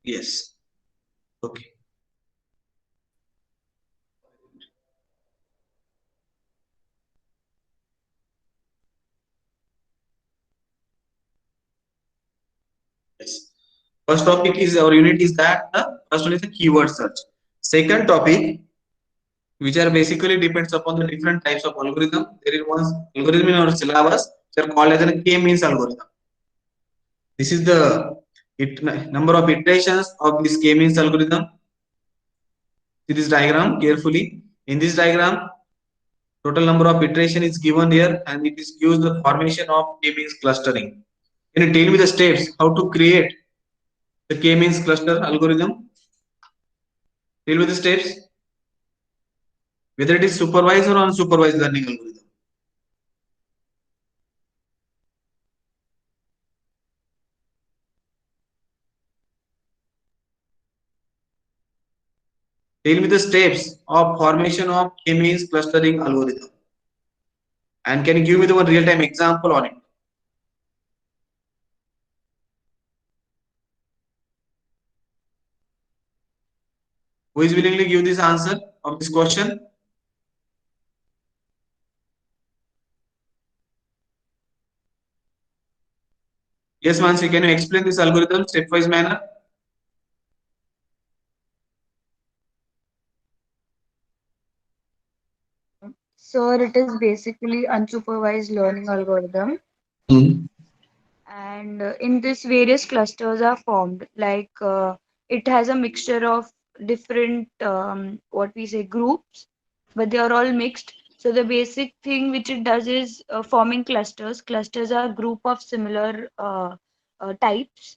Yes. Okay. Yes. First topic is our unit is that the first one is the keyword search. Second topic, which are basically depends upon the different types of algorithm. There is one algorithm in our syllabus which are called as a K-means algorithm. This is the number of iterations of this K-means algorithm. See this diagram carefully. In this diagram, total number of iteration is given here, and it is used the formation of K-means clustering. Can you tell me the steps how to create the K-means cluster algorithm? Tell me the steps. Whether it is supervised or unsupervised learning algorithm. Tell me the steps of formation of K-means clustering algorithm. And can you give me the one real-time example on it? Who is willingly give this answer of this question? Yes, Mansi, can you explain this algorithm stepwise manner? So it is basically unsupervised learning algorithm, Hmm. and in this various clusters are formed. It has a mixture of different what we say groups, but they are all mixed. So the basic thing which it does is forming clusters. Clusters are a group of similar types.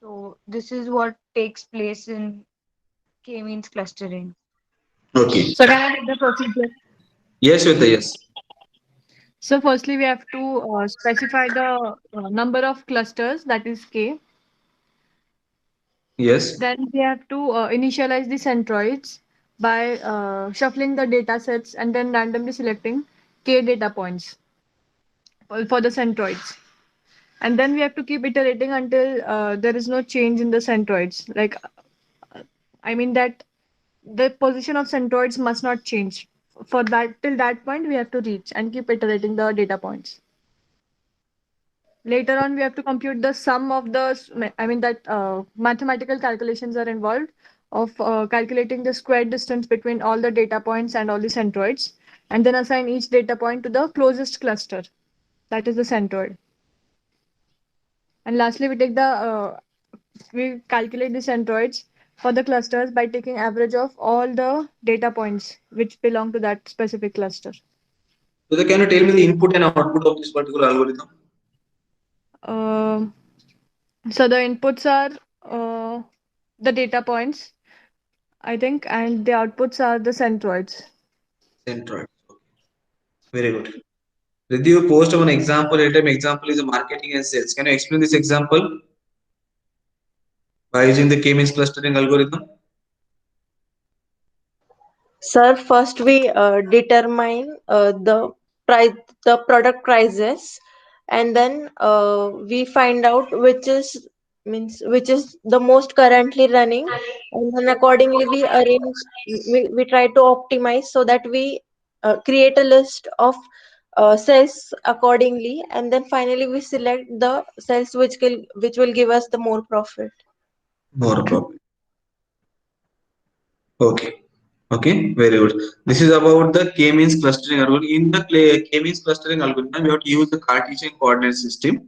So this is what takes place in k-means clustering. Okay. So can I take the procedure? Yes, Shweta, yes. So firstly, we have to specify the number of clusters, that is K. Yes. Then we have to initialize the centroids by shuffling the data sets and then randomly selecting K data points for the centroids. And then we have to keep iterating until there is no change in the centroids. I mean that the position of centroids must not change. For that, till that point, we have to reach and keep iterating the data points. Later on, we have to compute the sum of I mean that mathematical calculations are involved of calculating the square distance between all the data points and all the centroids, and then assign each data point to the closest cluster, that is the centroid. And lastly, we calculate the centroids for the clusters by taking average of all the data points which belong to that specific cluster. So, can you tell me the input and output of this particular algorithm? Um so the inputs are uh, the data points, I think, and the outputs are the centroids. Centroid. Very good. Did you post one example? Real-time example is a marketing and sales. Can you explain this example by using the K-means clustering algorithm? Sir, first we determine price, the product prices, and then we find out which is the most currently running, and then accordingly we try to optimize so that we create a list of cells accordingly, and then finally we select the cells which will give us the more profit. More problem. Okay. Okay. Very good. This is about the K-means clustering algorithm. In the K-means clustering algorithm, we have to use the Cartesian coordinate system.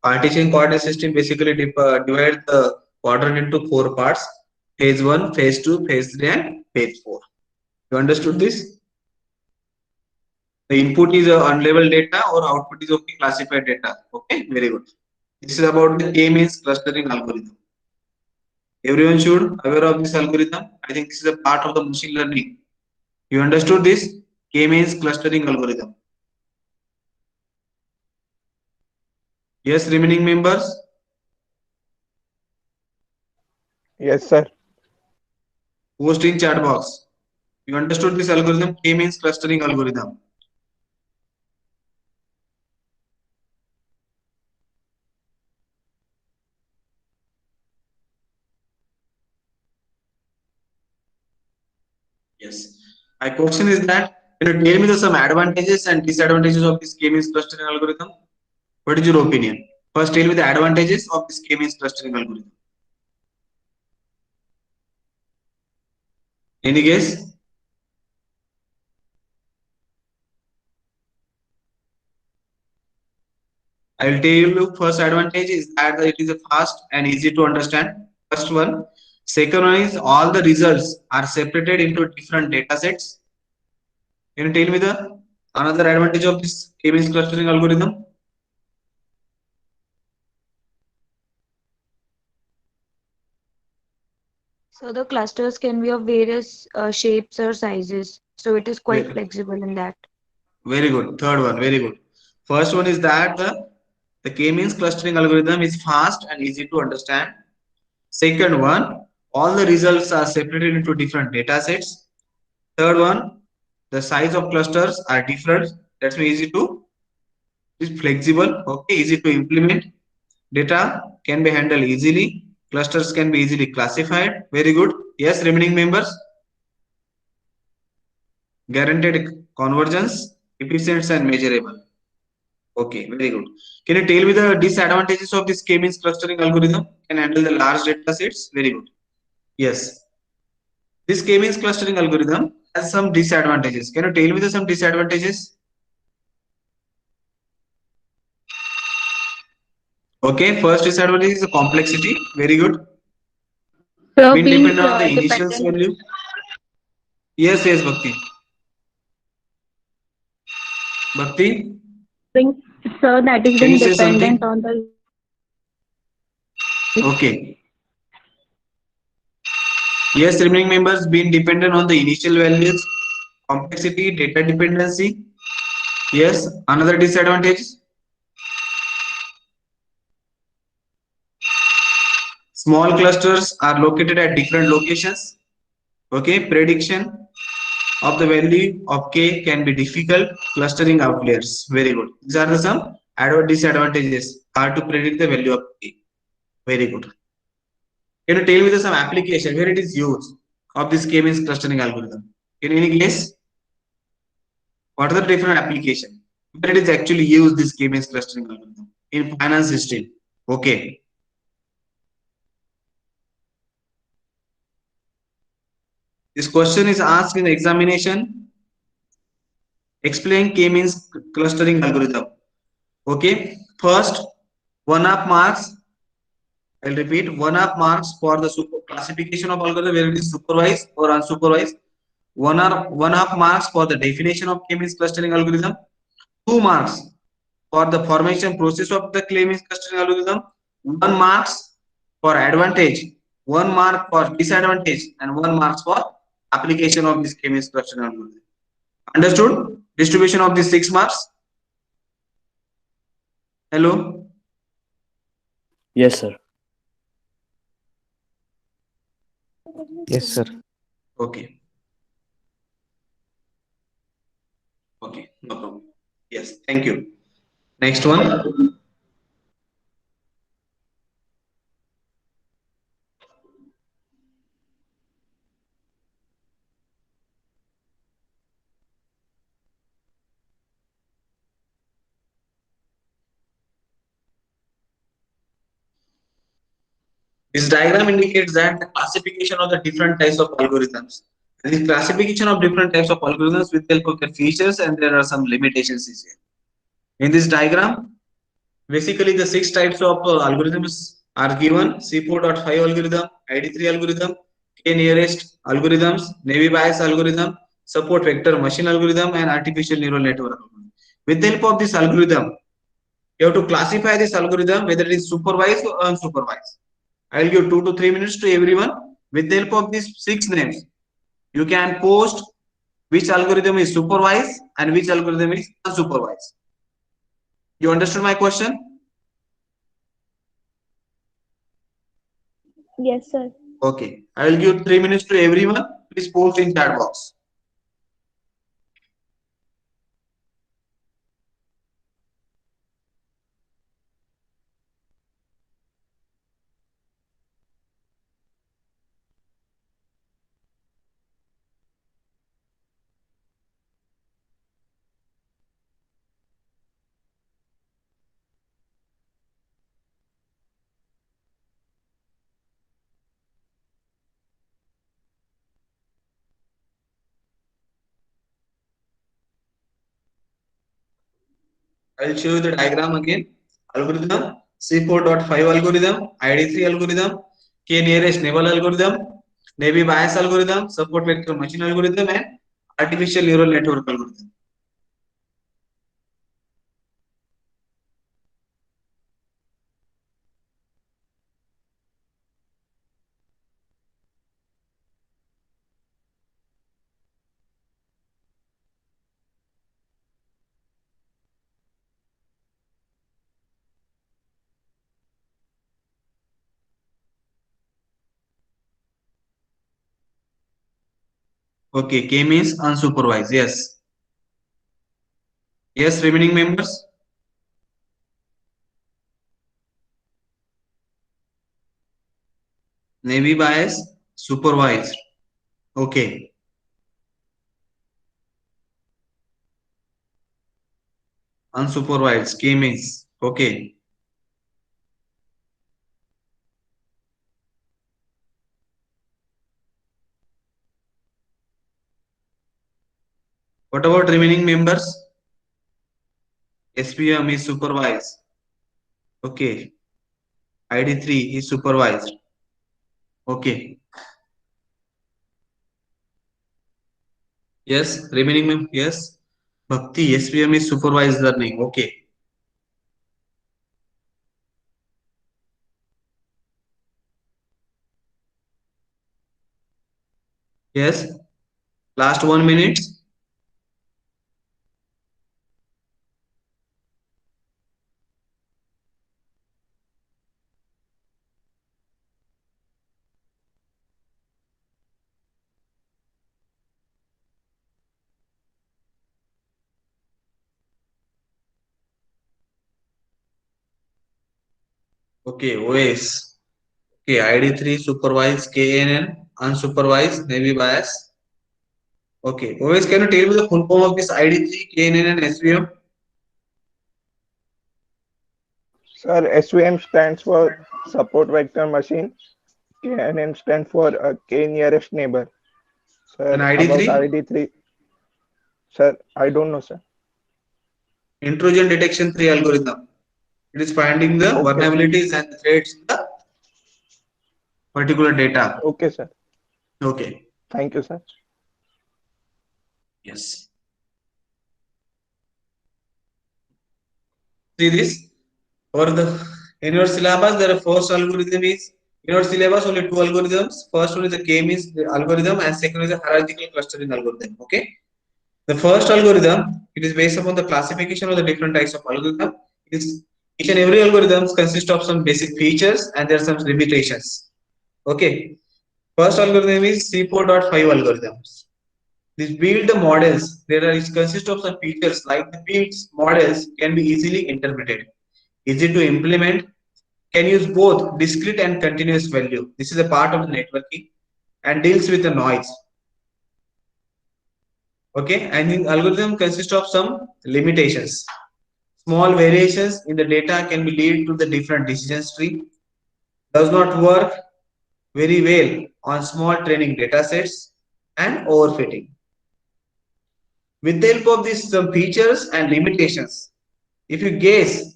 Cartesian coordinate system basically divides the quadrant into four parts: phase one, phase two, phase three, and phase four. You understood this? The input is unlabeled data or output is okay classified data. Okay, very good. This is about the K-means clustering algorithm. Everyone should aware of this algorithm. I think this is a part of the machine learning. You understood this K-means clustering algorithm? Yes, remaining members. Yes, sir. Post in chat box. You understood this algorithm K-means clustering algorithm? Yes. My question is that can you tell me the some advantages and disadvantages of this K-means clustering algorithm? What is your opinion? First, tell me the advantages of this K-means clustering algorithm. Any guess? I will tell you first advantage is that it is a fast and easy to understand. First one. Second one is all the results are separated into different data sets. Can you tell me the another advantage of this K-means clustering algorithm? So the clusters can be of various shapes or sizes. So it is quite flexible in that. Very good. Third one, very good. First one is that the K-means clustering algorithm is fast and easy to understand. Second one, all the results are separated into different data sets. Third one, the size of clusters are different. That's why easy to is flexible. Okay, easy to implement. Data can be handled easily. Clusters can be easily classified. Very good. Yes, remaining members. Guaranteed convergence, efficient and measurable. Okay, very good. Can you tell me the disadvantages of this K-means clustering algorithm? Can handle the large data sets? Very good. Yes. This K-means clustering algorithm has some disadvantages. Can you tell me the some disadvantages? Okay, first disadvantage is the complexity. Very good. So Being being dependent on the initial dependent, value. Yes, yes, Bhakti. Bhakti, being, so that is can you being say dependent something? on the Okay. Yes, remaining members being dependent on the initial values, complexity, data dependency. Yes, another disadvantage. Small clusters are located at different locations. Okay, prediction of the value of k can be difficult. Clustering outliers. Very good. These are the some disadvantages. Hard to predict the value of k. Very good. Can you tell me the some application where it is used of this k-means clustering algorithm? Can any guess? What are the different application where it is actually used this k-means clustering algorithm in finance system? Okay. This question is asked in examination. Explain k-means clustering algorithm. Okay. First, 1.5 marks. I'll repeat 1.5 marks for the classification of algorithm where it is supervised or unsupervised. 1.5 marks for the definition of k-means clustering algorithm. 2 marks for the formation process of the k-means clustering algorithm. 1 marks for advantage. 1 mark for disadvantage and 1 marks for application of this k-means clustering algorithm. Understood? Distribution of these 6 marks. Hello. Yes, sir. Yes, sir. Okay. Okay. No problem. Yes. Thank you. Next one. This diagram indicates that the classification of the different types of algorithms. And this classification of different types of algorithms with help of their features and there are some limitations here. In this diagram, basically the 6 types of algorithms are given: C4.5 algorithm, ID3 algorithm, k-nearest algorithms, Navy Bayes algorithm, support vector machine algorithm, and artificial neural network algorithm. With the help of this algorithm, you have to classify this algorithm whether it is supervised or unsupervised. I'll give 2 to 3 minutes to everyone. With the help of these 6 names, you can post which algorithm is supervised and which algorithm is unsupervised. You understood my question? yes, sir. Okay. I will give 3 minutes to everyone. Please post in chat box. I will show you the diagram again. Algorithm, C4.5 algorithm, ID3 algorithm, K nearest neighbor algorithm, Navy Bayes algorithm, support vector machine algorithm, and artificial neural network algorithm. Okay, K means unsupervised. Yes. Yes, remaining members. Navy Bayes supervised. Okay. Unsupervised. K means. Okay. What about remaining members? SPM is supervised. Okay. ID3 is supervised. Okay. Yes. Remaining members. Yes. Bhakti. SPM is supervised learning. Okay. Yes. Last 1 minute. Okay. OS. Okay. ID3 supervised. KNN unsupervised. Navy Bayes. Okay. OS, can you tell me the full form of this ID3, KNN, and SVM? Sir, SVM stands for support vector machine. KNN stands for K nearest neighbor. And Sir, about ID3? ID3, sir, I don't know, sir. Intrusion detection 3 algorithm. It is finding the Okay, sir. vulnerabilities and threats in the particular data. Okay, sir. Okay. Thank you, sir. Yes. See this? For the in your syllabus, the first algorithm is in your syllabus only two algorithms. First one is the K-means algorithm, and second is the hierarchical clustering algorithm. Okay. The first algorithm, it is based upon the classification of the different types of algorithm. Each and every algorithm consists of some basic features and there are some limitations. Okay. First algorithm is C4.5 algorithms. This build the models. There are it consists of some features like the builds models can be easily interpreted, easy to implement, can use both discrete and continuous value. This is a part of the networking and deals with the noise. Okay, and the algorithm consists of some limitations. Small variations in the data can be lead to the different decision tree. Does not work very well on small training data sets and overfitting. With the help of these some features and limitations, if you guess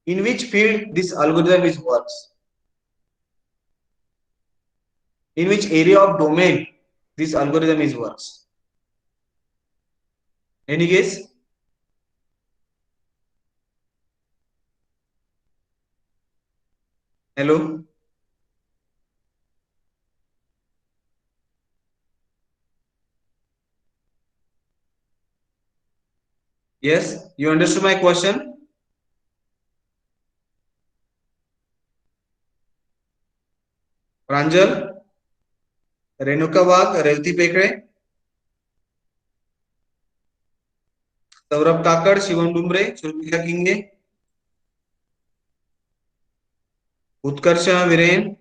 in which field this algorithm is works, in which area of domain this algorithm is works. Any guess? Hello? Yes, you understood my question? Pranjal, Renuka Wag, Revati Pekre, Saurabh Kakad, Shivam Dumbre, Shrutika Kinge, Utkarsha Viren.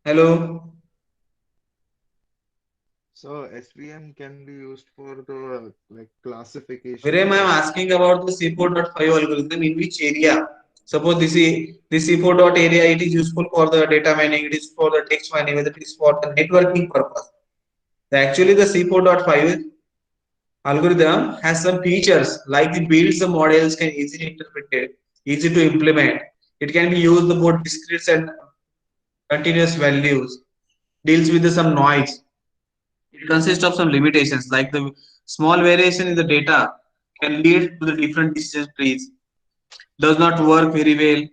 Hello? So SVM can be used for the like classification Viren, I am of asking about the C4.5 algorithm. In which area? Suppose this C4 dot area, it is useful for the data mining, it is for the text mining, whether it is for the networking purpose. Actually, the C4.5 algorithm has some features like the builds the models can easily interpreted, easy to implement. It can be used the both discrete and continuous values, deals with some noise. It consists of some limitations like the small variation in the data can lead to the different decision trees. Does not work very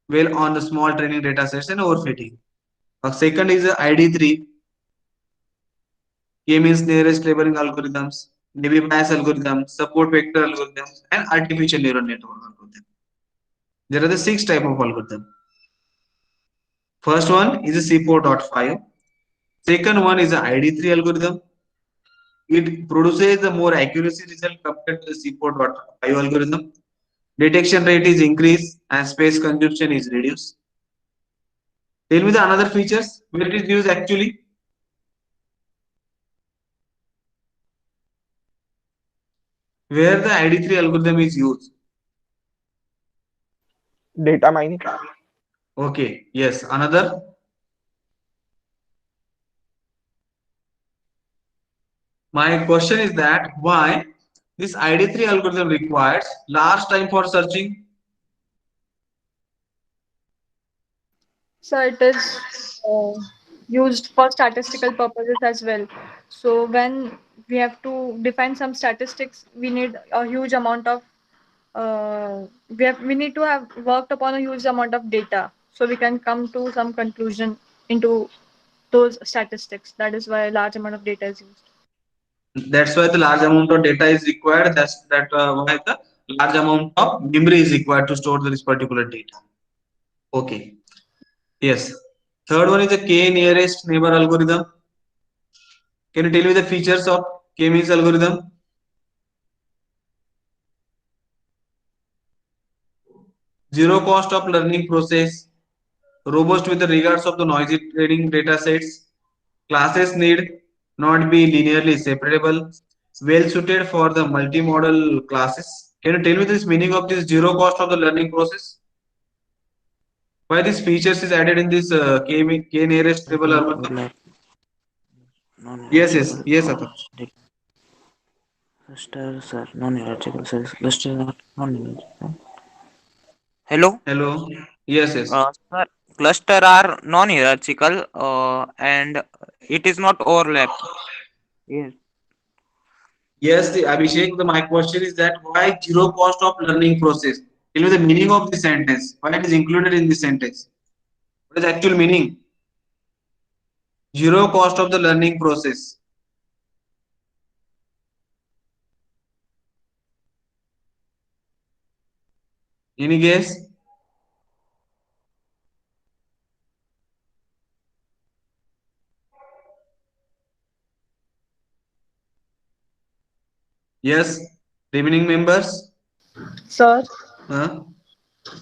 well on the small training data sets and overfitting. Second is the ID3, K means nearest labeling algorithms, Naive Bayes algorithms, support vector algorithms, and artificial neural network algorithm. There are the 6 type of algorithm. First one is a C4.5. Second one is the ID3 algorithm. It produces the more accuracy result compared to the C4.5 algorithm. Detection rate is increased and space consumption is reduced. Tell me the another features where it is used actually. Where the ID3 algorithm is used. Data mining. Okay, yes. Another. My question is that why this ID3 algorithm requires large time for searching. So it is used for statistical purposes as well. So when we have to define some statistics, we need a huge amount of we need to have worked upon a huge amount of data so we can come to some conclusion into those statistics. That is why a large amount of data is used. That's why the large amount of data is required. That's why the large amount of memory is required to store this particular data. Okay. Yes. Third one is the K nearest neighbor algorithm. Can you tell me the features of K means algorithm? Zero cost of learning process, robust with the regards of the noisy training data sets. Classes need not be linearly separable, well suited for the multimodal classes. Can you tell me this meaning of this zero cost of the learning process? Why this features is added in this K nearest Does table not algorithm? overlap Yes, yes, non-hierarchical yes, Atul. clusters are non-hierarchical cells. Clusters are non-hierarchical. Hello, Hello. Yes, yes. sir. Cluster are non-hierarchical, and it is not overlap. Yes. Yes, the Abhishek, my question is that why zero cost of learning process? Tell me the meaning of the sentence. Why it is included in the sentence? What is actual meaning? Zero cost of the learning process. Any guess? Yes. Remaining members? Sir Huh?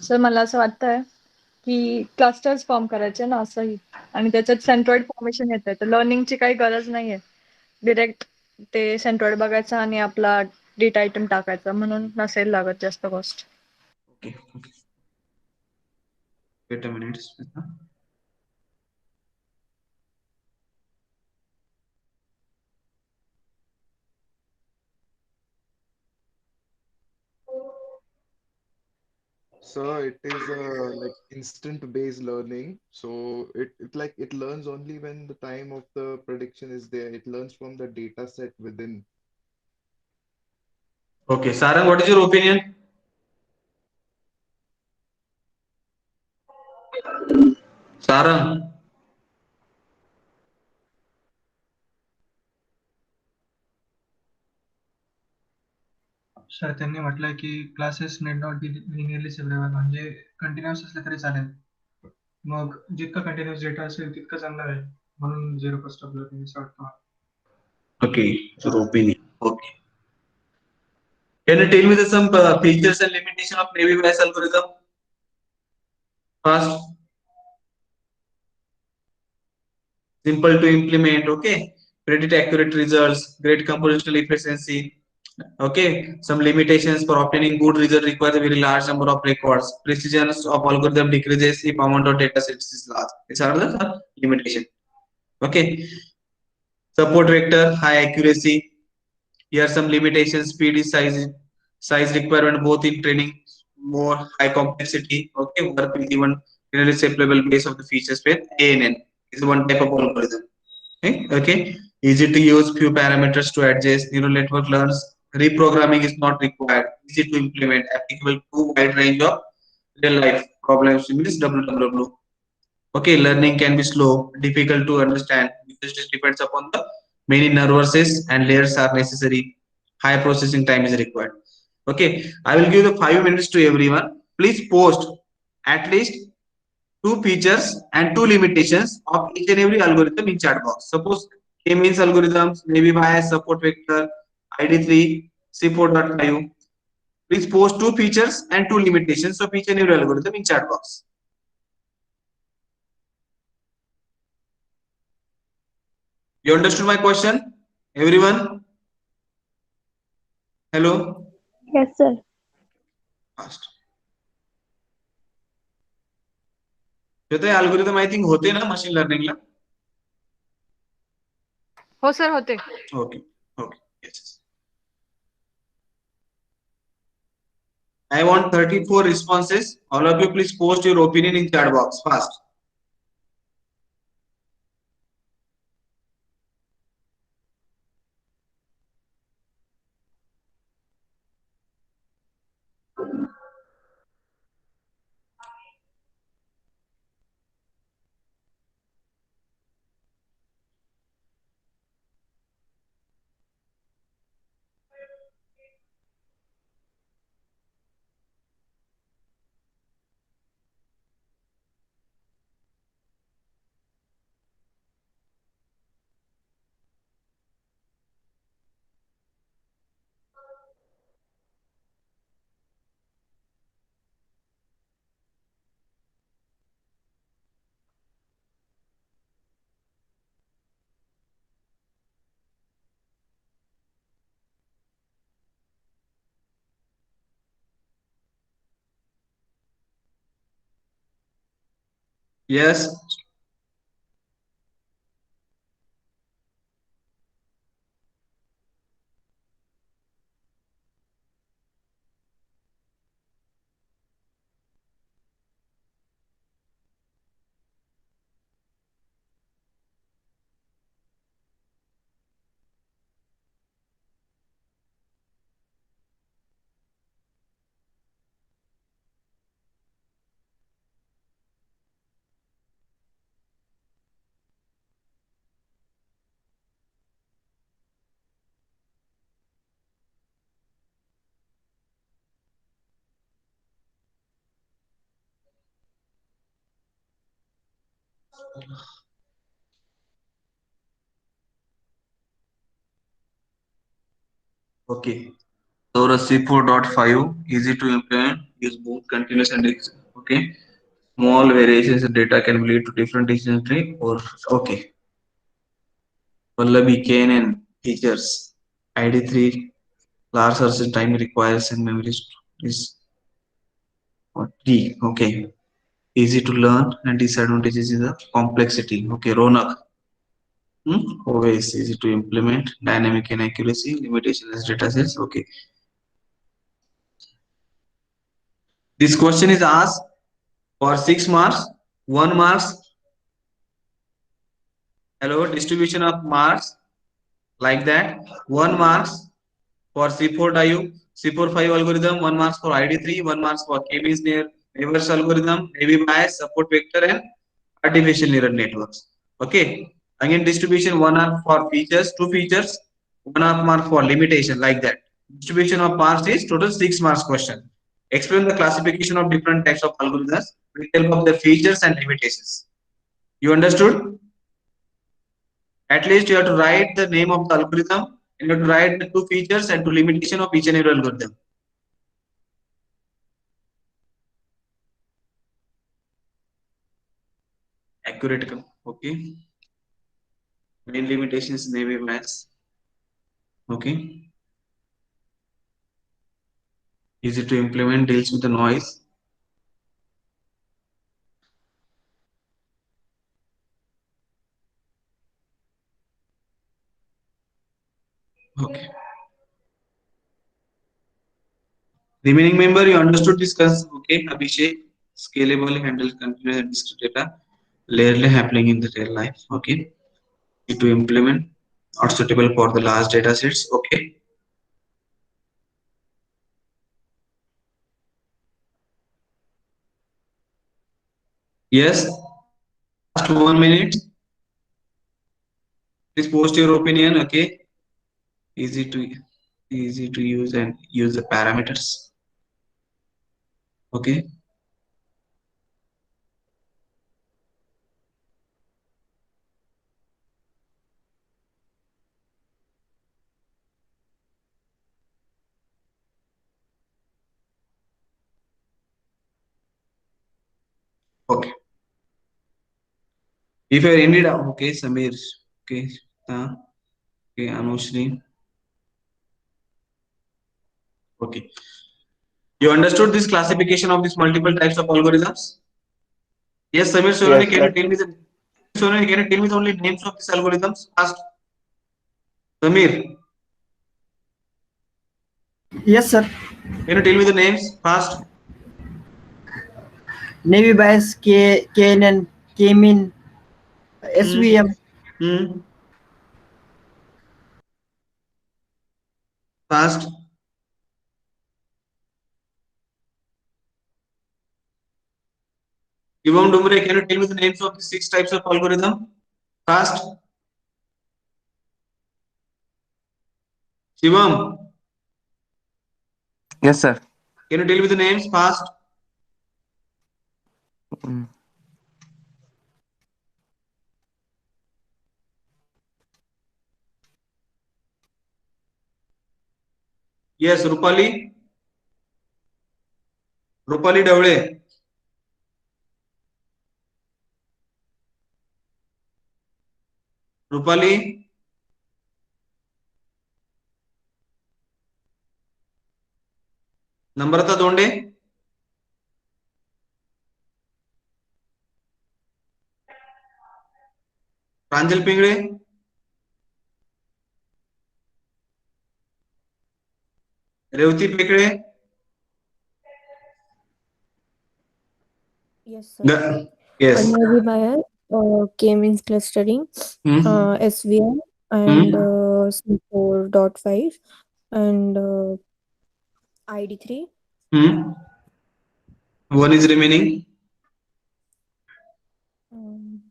Sir मला असं वाटतंय की clusters form करायचे ना असंही आणि त्याच्यात centroid formation येते तर लर्निंगची काही गरज नाहीये डिरेक्ट ते सेंट्रॉइड बघायचं आणि आपला डेटा आयटम टाकायचा म्हणून नसेल लागत जास्त cost. Okay. Okay. Wait a minute. Smita. So it is like instant based learning. So it learns only when the time of the prediction is there. It learns from the data set within. Okay. Sarang, what is your opinion? Sarang. Sir त्यांनी म्हटलंय की classes net not be linearly separable म्हणजे continuous असले तरी चालेल. मग जितका continuous data असेल तितकं चांगलं आहे म्हणून झिरो कॉस्ट ऑफ लर्निंग असं वाटतं मला. Okay. Your opinion. Okay. Can you tell me some features and limitation of Navy Bayes algorithm? First, simple to implement. Okay. Predict accurate results. Great compositional efficiency. Okay. Some limitations for obtaining good result requires a very large number of records. Precision of algorithm decreases if amount of data sets is large. These are the limitation. Okay. Support vector, high accuracy. Here some limitations, speed is size requirement both in training, more high complexity. Okay, work with even generally separable base of the feature space. ANN is one type of algorithm. Okay, easy to use, few parameters to adjust. Neural network learns. Reprogramming is not required. Easy to implement. Applicable to wide range of real life problems. Means WWW. Okay, learning can be slow, difficult to understand because it depends upon the many nervuses and layers are necessary. High processing time is required. Okay, I will give the 5 minutes to everyone. Please post at least two features and two limitations of each and every algorithm in chat box. Suppose K-means algorithms, maybe bias, support vector, ID3, C4.5. Please post two features and two limitations of each and every algorithm in chat box. You understood my question? Everyone? Hello? Yes, sir. Fast. Shweta algorithm I think होते ना machine learning ला हो sir होते. Okay okay yes I want 34 responses. All of you please post your opinion in chat box fast. Yes. Okay. So the C4.5 easy to implement, use both continuous and okay. Small variations in data can lead to different decision tree or okay. Pallavi KNN features ID3 large search time requires and memory is T. Okay. Easy to learn and disadvantages is the complexity. Okay. Ronak. Always easy to implement. Dynamic inaccuracy. Limitation is data sets. Okay. This question is asked for 6 marks, 1 marks. Hello, distribution of marks like that. 1 marks for C4 diu, C4-5 algorithm, 1 marks for ID3, 1 marks for K-means reverse algorithm, naive Bayes, support vector, and artificial neural networks. Okay. Again, distribution 1 mark for features, 2 features, 1 mark for limitation like that. Distribution of marks is total 6 marks question. Explain the classification of different types of algorithms with help of their features and limitations. You understood? At least you have to write the name of the algorithm and you have to write the 2 features and 2 limitation of each and every algorithm. Accurate. Okay. Main limitations navy maths. Okay. Easy to implement, deals with the noise. Okay. Remaining member, you understood this concept, okay? Abhishek, scalable, handle continuous and discrete data, rarely happening in the real life, okay? Need to implement, not suitable for the large data sets, okay? Yes, last 1 minute. Please post your opinion, okay? Easy to use and use the parameters, okay? Okay. If you are in need, okay, Samir, okay, okay, Anushri, okay. You understood this classification of these multiple types of algorithms? Yes, Samir Sonani, Yes, can you sir. tell me the Sonani, can you tell me the only names of these algorithms? Ask Samir. Yes, sir. Can you tell me the names fast? Navy bias, KNN, K-mean, SVM. Fast. Shivam Dumbre, can you tell me the names of the 6 types of algorithm? Fast. Shivam, Yes, sir. can you tell me the names fast? Mm. Yes, Rupali. Rupali Davle. Rupali. Namrata Donde. Pranjal Pingre. Revati Pekre. Yes, sir. Yes. Navy bias, K-means clustering, SVM, and C4.5, and ID3. One is remaining. Um,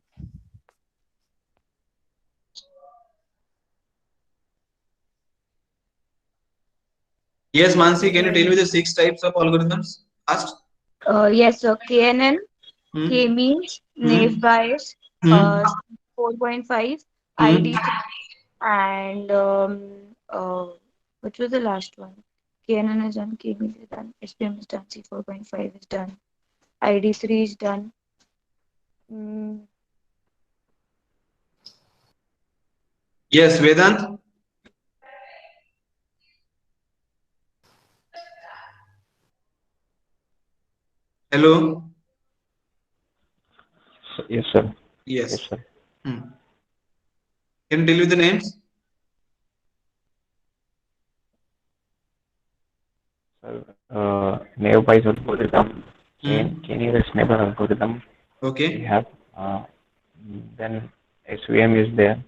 Yes, Mansi, can you tell me the 6 types of algorithms? Fast. Yes, sir. KNN, K-means, Naive Bayes, 4.5, ID3, and which was the last one? KNN is done, K-means is done, SPM is done, C4.5 is done, ID3 is done. Yes, Vedant. Hello. Yes, sir. Yes. Yes, sir. Can you tell me the names? Naive Bayes algorithm, K-nearest neighbor algorithm. Okay. We have then SVM is there.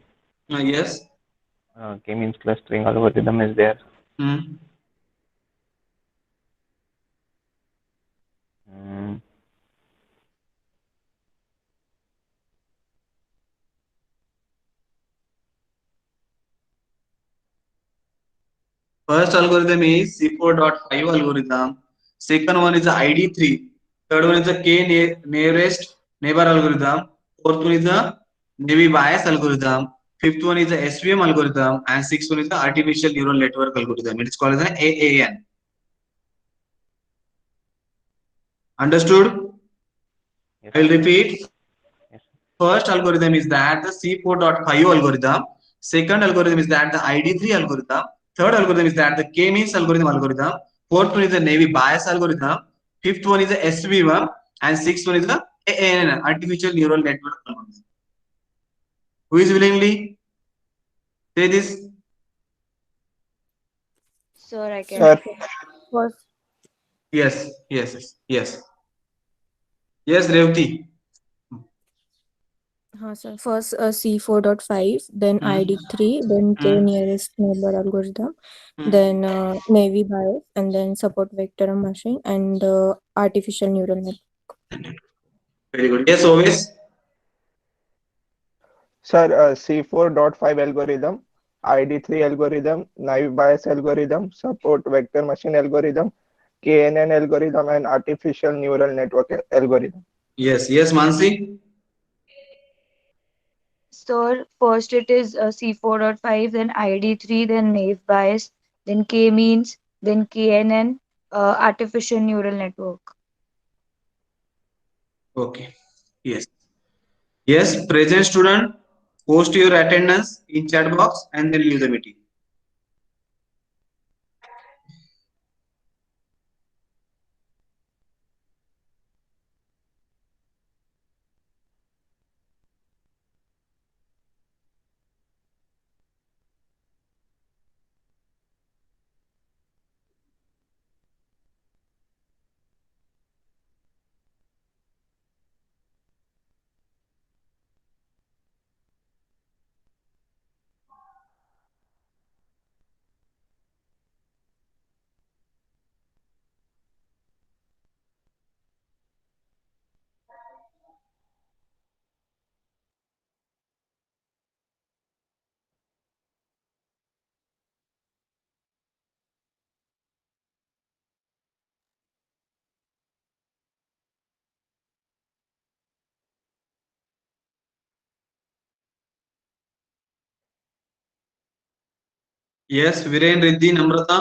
Yes. K-means clustering algorithm is there. First algorithm is C4.5 algorithm. Second one is the ID3. Third one is the K-nearest neighbor algorithm. Fourth one is the Navy bias algorithm. Fifth one is the SVM algorithm. And sixth one is the artificial neural network algorithm. It is called as an AAN. Understood? Yes. I will repeat. Yes. First algorithm is that the C4.5 algorithm. Second algorithm is that the ID3 algorithm. Third algorithm is that the K-means algorithm. Fourth one is the Navy bias algorithm. Fifth one is the SVM. And sixth one is the AAN, artificial neural network algorithm. Who is willingly say this? Sir, I can. Sir. First, Yes, yes, yes, yes. Yes, Revati. sir. First C4.5, then Hmm. ID3, then K Hmm. nearest neighbor algorithm, Hmm. then navy bias, and then support vector machine, and artificial neural network. Very good. Yes, always. Sir, C4.5 algorithm, ID3 algorithm, naive Bayes algorithm, support vector machine algorithm, KNN algorithm, and artificial neural network algorithm. Yes, yes, Mansi. So first it is C4.5, then ID3, then naive Bayes, then K-means, then KNN, artificial neural network. Okay. Yes. Yes, present student, post your attendance in chat box and then leave the meeting. Yes, Viren, Riddhi, Namrata.